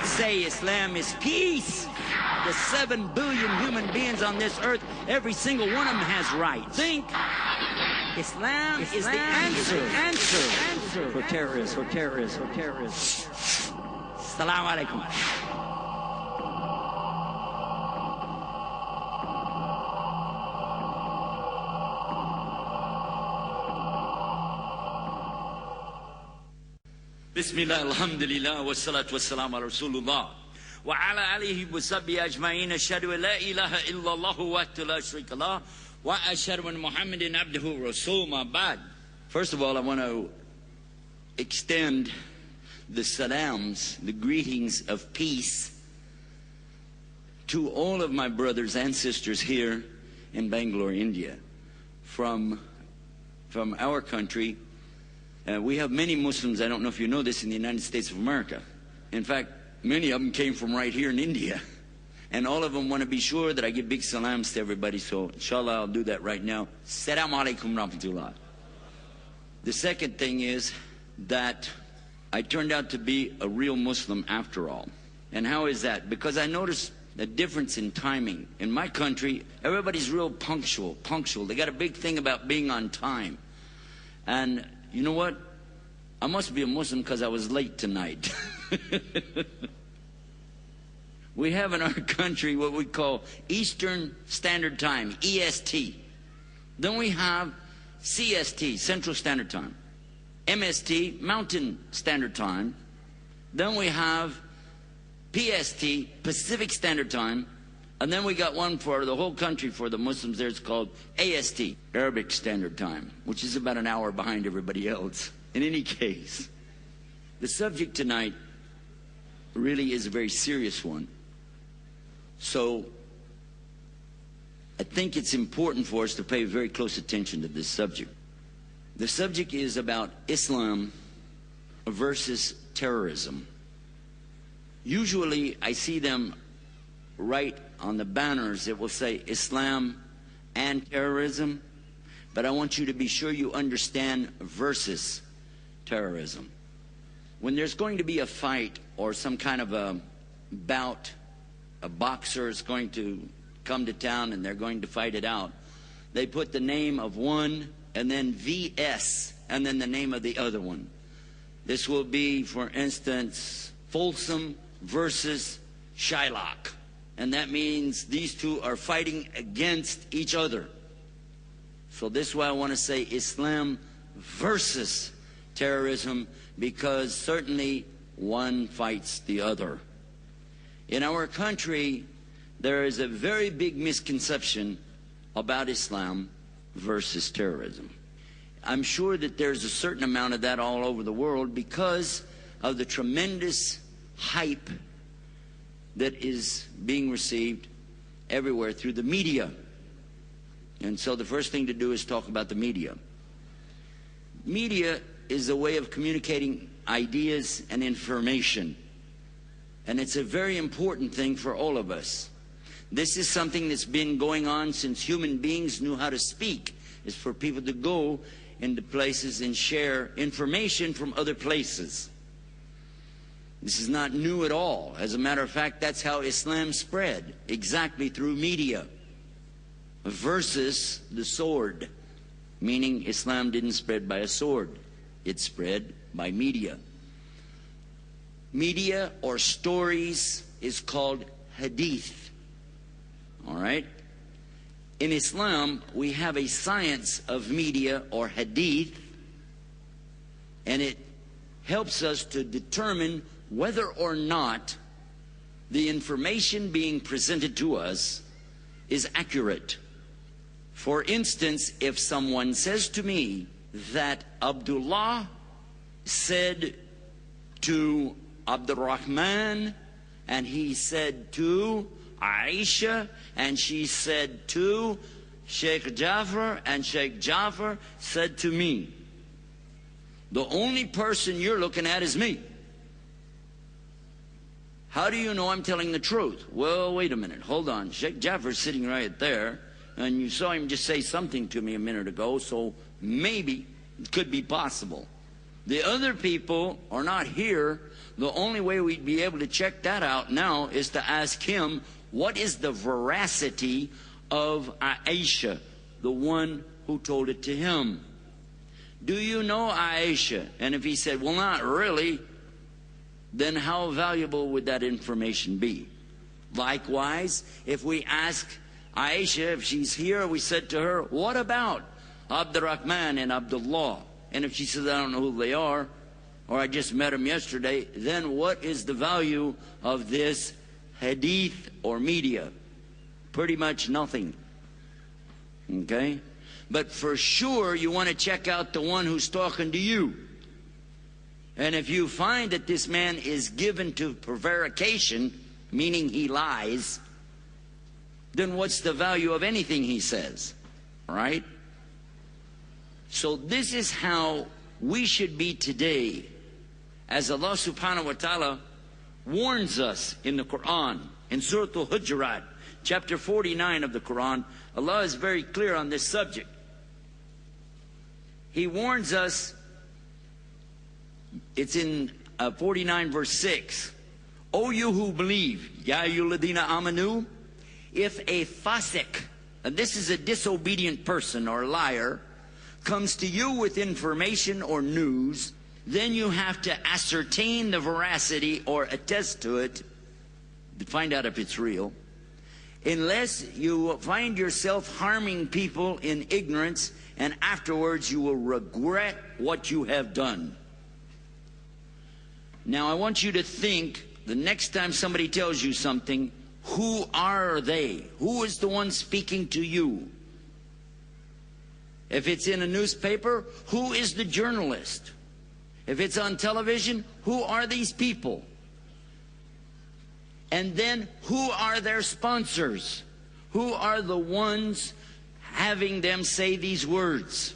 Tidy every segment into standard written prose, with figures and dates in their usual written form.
Say Islam is peace. The 7 billion human beings on this earth, every single one of them has rights. Think. Islam is the answer for terrorism. Assalamu alaikum. Bismillah, alhamdulillah, wassalatu wassalamu ala rasulullah. Wa ala alihi wa sahbihi ajma'in. Ashhadu an la ilaha illallah wahdahu la sharika lah. Wa ashhadu anna Muhammadan abduhu wa rasuluhu ma ba'd. First of all, I want to extend the salams, the greetings of peace to all of my brothers and sisters here in Bangalore, India. From our country, we have many Muslims, I don't know if you know this, in the United States of America. In fact, many of them came from right here in India. And all of them want to be sure that I give big salams to everybody, so inshallah I'll do that right now. Assalamu alaikum rahmatullah. The second thing is that I turned out to be a real Muslim after all. And how is that? Because I noticed a difference in timing. In my country, everybody's real punctual. They got a big thing about being on time. And you know what? I must be a Muslim because I was late tonight. We have in our country what we call Eastern Standard Time, EST. Then we have CST, Central Standard Time. MST, Mountain Standard Time. Then we have PST, Pacific Standard Time. And then we got one for the whole country for the Muslims there. It's called AST, Arabic Standard Time, which is about an hour behind everybody else. In any case, the subject tonight really is a very serious one. So I think it's important for us to pay very close attention to this subject. The subject is about Islam versus terrorism. Usually I see them right on the banners. It will say Islam and terrorism. But I want you to be sure you understand versus terrorism. When there's going to be a fight or some kind of a bout, a boxer is going to come to town and they're going to fight it out, they put the name of one and then VS and then the name of the other one. This will be, for instance, Folsom versus Shylock. And that means these two are fighting against each other. So this is why I want to say Islam versus terrorism, because certainly one fights the other. In our country, there is a very big misconception about Islam versus terrorism. I'm sure that there's a certain amount of that all over the world because of the tremendous hype that is being received everywhere through the media. And so the first thing to do is talk about the media. Media is a way of communicating ideas and information. And it's a very important thing for all of us. This is something that's been going on since human beings knew how to speak, is for people to go into places and share information from other places. This is not new at all. As a matter of fact, that's how Islam spread, exactly through media. Versus the sword, meaning Islam didn't spread by a sword. It spread by media. Media or stories is called hadith. All right? In Islam, we have a science of media or hadith, and it helps us to determine whether or not the information being presented to us is accurate. For instance, if someone says to me that Abdullah said to Abdurrahman, and he said to Aisha, and she said to Sheikh Jafar, and Sheikh Jafar said to me, the only person you're looking at is me. How do you know I'm telling the truth? Well, wait a minute. Hold on. Sheikh Jaffar's sitting right there, and you saw him just say something to me a minute ago, so maybe it could be possible. The other people are not here. The only way we'd be able to check that out now is to ask him, what is the veracity of Aisha, the one who told it to him? Do you know Aisha? And if he said, well, not really, then how valuable would that information be? Likewise, if we ask Aisha, if she's here, we said to her, what about Abdurrahman and Abdullah? And if she says, I don't know who they are, or I just met them yesterday, then what is the value of this hadith or media? Pretty much nothing. Okay? But for sure, you want to check out the one who's talking to you. And if you find that this man is given to prevarication, meaning he lies, then what's the value of anything he says? Right? So this is how we should be today, as Allah subhanahu wa ta'ala warns us in the Quran, in Surah Al-Hujurat, chapter 49 of the Quran. Allah is very clear on this subject. He warns us, it's in 49 verse 6. O you who believe, Ya ayyuhalladhina amanu, if a fasik, and this is a disobedient person or liar, comes to you with information or news, then you have to ascertain the veracity or attest to it to find out if it's real. Unless you find yourself harming people in ignorance, and afterwards you will regret what you have done. Now I want you to think, the next time somebody tells you something, who are they? Who is the one speaking to you? If it's in a newspaper, who is the journalist? If it's on television, who are these people? And then, who are their sponsors? Who are the ones having them say these words?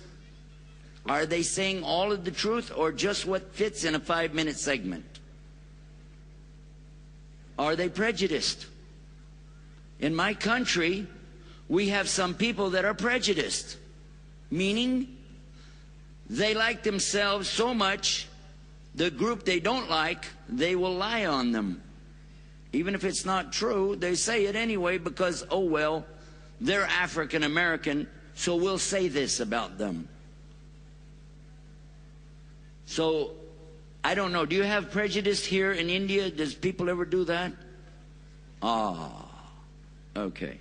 Are they saying all of the truth or just what fits in a 5-minute segment? Are they prejudiced? In my country, we have some people that are prejudiced. Meaning, they like themselves so much, the group they don't like, they will lie on them. Even if it's not true, they say it anyway because, oh well, they're African American, so we'll say this about them. So, I don't know, do you have prejudice here in India? Does people ever do that? Okay.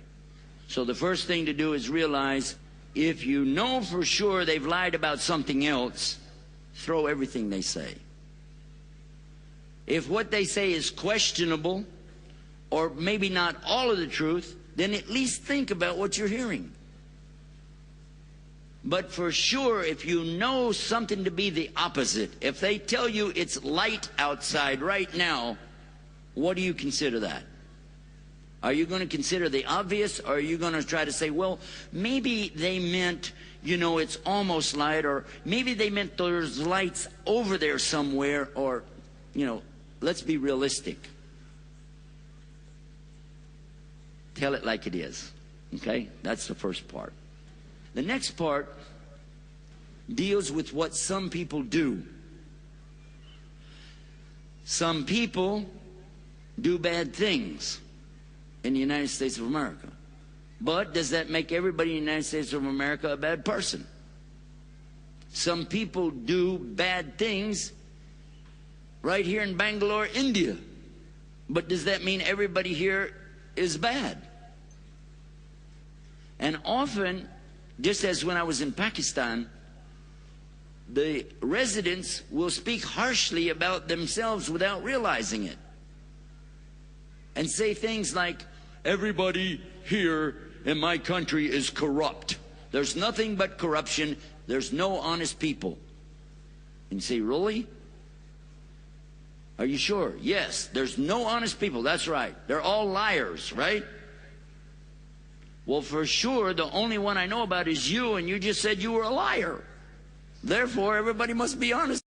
So the first thing to do is realize, if you know for sure they've lied about something else, throw everything they say. If what they say is questionable, or maybe not all of the truth, then at least think about what you're hearing. But for sure, if you know something to be the opposite, if they tell you it's light outside right now, what do you consider that? Are you going to consider the obvious, or are you going to try to say, well, maybe they meant, you know, it's almost light, or maybe they meant there's lights over there somewhere, or, you know, let's be realistic. Tell it like it is. Okay? That's the first part. The next part deals with what some people do. Some people do bad things in the United States of America. But does that make everybody in the United States of America a bad person? Some people do bad things right here in Bangalore, India. But does that mean everybody here is bad? And often, just as when I was in Pakistan, the residents will speak harshly about themselves without realizing it. And say things like, everybody here in my country is corrupt. There's nothing but corruption. There's no honest people. And you say, really? Are you sure? Yes, there's no honest people. That's right. They're all liars, right? Well, for sure, the only one I know about is you, and you just said you were a liar. Therefore, everybody must be honest.